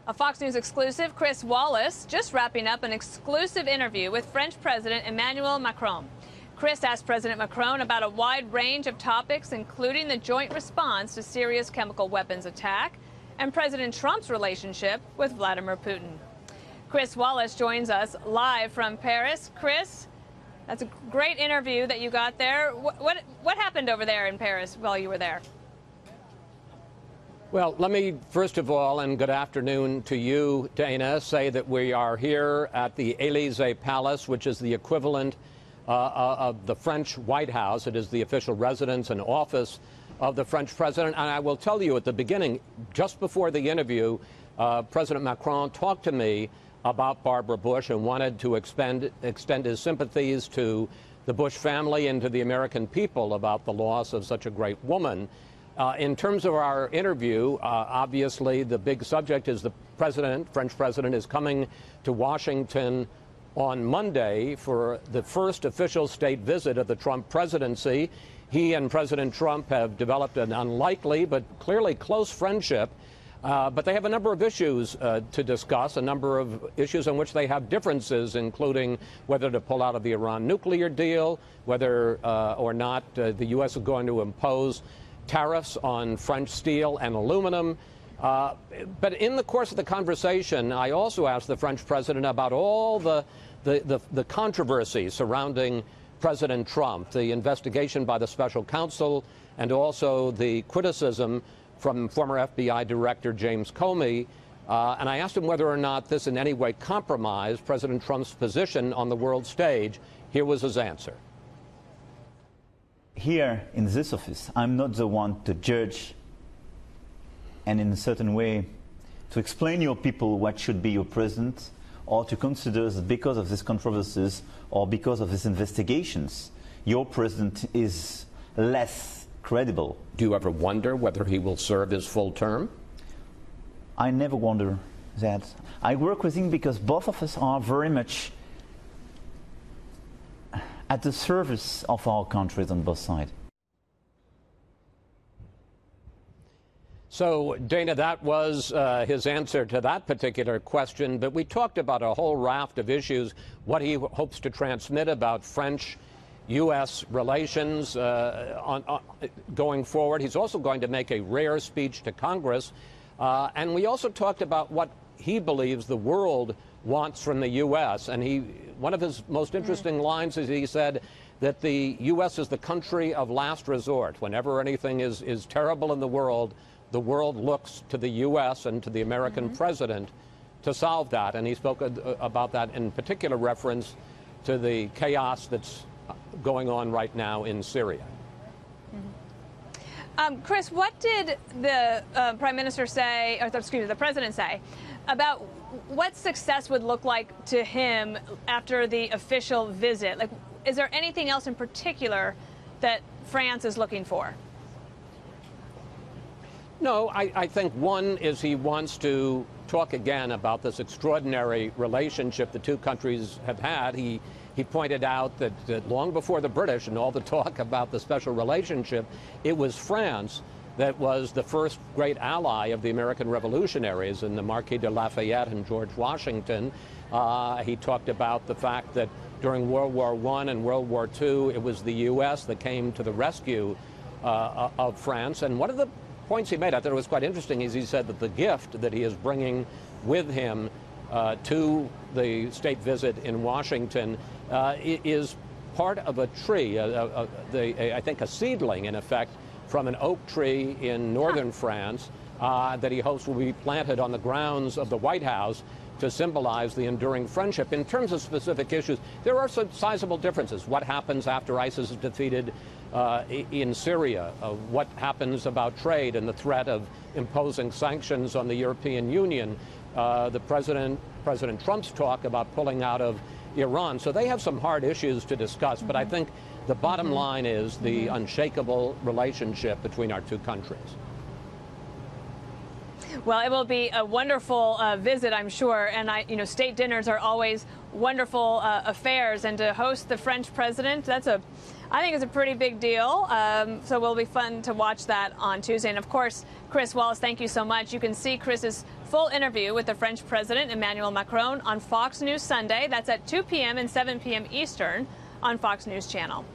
A Fox News exclusive, Chris Wallace, just wrapping up an exclusive interview with French President Emmanuel Macron. Chris asked President Macron about a wide range of topics, including the joint response to Syria's chemical weapons attack and President Trump's relationship with Vladimir Putin. Chris Wallace joins us live from Paris. Chris, that's a great interview that you got there. What happened over there in Paris while you were there? Well, let me, first of all, and good afternoon to you, Dana, say that we are here at the Élysée Palace, which is the equivalent of the French White House. It is the official residence and office of the French president. And I will tell you at the beginning, just before the interview, President Macron talked to me about Barbara Bush and wanted to extend his sympathies to the Bush family and to the American people about the loss of such a great woman. In terms of our interview, obviously the big subject is the French president is coming to Washington on Monday for the first official state visit of the Trump presidency. He and President Trump have developed an unlikely but clearly close friendship, but they have a number of issues to discuss, a number of issues on which they have differences, including whether to pull out of the Iran nuclear deal, whether or not the U.S. is going to impose tariffs on French steel and aluminum. But in the course of the conversation, I also asked the French president about all the controversy surrounding President Trump, the investigation by the special counsel, and also the criticism from former FBI Director James Comey. And I asked him whether or not this in any way compromised President Trump's position on the world stage. Here was his answer. Here in this office, I'm not the one to judge and in a certain way to explain to your people what should be your president, or to consider that because of these controversies or because of these investigations, your president is less credible. Do you ever wonder whether he will serve his full term? I never wonder that. I work with him because both of us are very much at the service of our countries on both sides. So, Dana, that was his answer to that particular question, but we talked about a whole raft of issues, what he hopes to transmit about French-U.S. relations going forward. He's also going to make a rare speech to Congress, and we also talked about what he believes the world wants from the U.S. And one of his most interesting lines is he said that the U.S. is the country of last resort. Whenever anything is terrible in the world looks to the U.S. and to the American president to solve that. And he spoke about that in particular reference to the chaos that's going on right now in Syria. Chris, what did the Prime Minister say, or excuse me, the President say about what success would look like to him after the official visit? Like, is there anything else in particular that France is looking for? No, I think one is he wants to talk again about this extraordinary relationship the two countries have had. He pointed out that long before the British and all the talk about the special relationship, it was France that was the first great ally of the American revolutionaries in the Marquis de Lafayette and George Washington. He talked about the fact that during World War I and World War II, it was the U.S. that came to the rescue of France. And one of the points he made, I thought it was quite interesting, is he said that the gift that he is bringing with him to the state visit in Washington is part of a tree, I think a seedling, in effect, from an oak tree in northern France that he hopes will be planted on the grounds of the White House to symbolize the enduring friendship. In terms of specific issues, there are some sizable differences. What happens after ISIS is defeated in Syria? What happens about trade and the threat of imposing sanctions on the European Union? President Trump's talk about pulling out of Iran. So they have some hard issues to discuss, but I think the bottom line is the unshakable relationship between our two countries. Well, it will be a wonderful visit, I'm sure. And state dinners are always wonderful affairs, and to host the French president, I think it's a pretty big deal. So it will be fun to watch that on Tuesday. And of course, Chris Wallace, thank you so much. You can see Chris's full interview with the French President Emmanuel Macron on Fox News Sunday. That's at 2 p.m. and 7 p.m. Eastern on Fox News Channel.